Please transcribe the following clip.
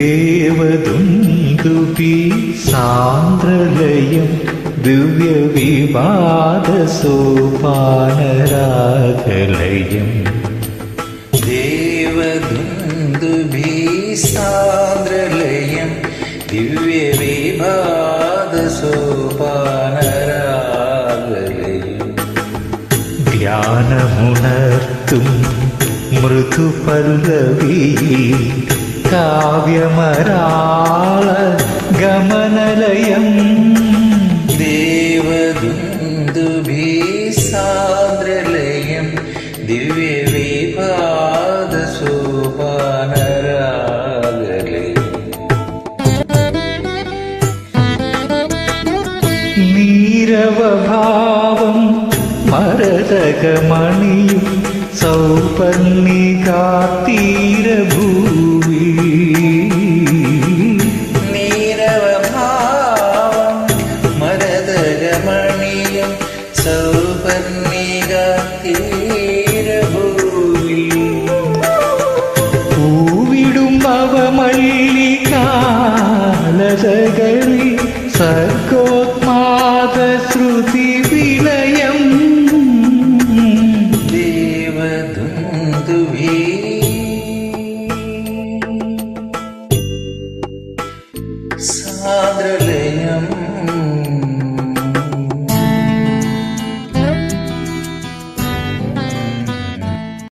ദേവദുന്ദുഭി സാന്ദ്രലയം ദിവ്യവിവാദസോപാനരാഗലയം ദേവദുന്ദുഭി സാന്ദ്രലയം ദിവ്യവിവാദസോപാനരാഗലയം ധ്യാനമുണർത്തും മൃദുപല്ലവിയിൽ കാവ്യമരാള ഗമനലയം ദേവദുന്ദുഭി സാന്ദ്രലയം ദിവ്യവിവാദസോപാനരാഗലയം നീരവഭാവം മരതകമണിയും സൗപർണികാതീരഭൂവി നീരവഭാവം മരതകമണിയും സൗപർണികാതീരഭൂവി പൂവിടും അവമല്ലികാലതകളിൽ സർഗ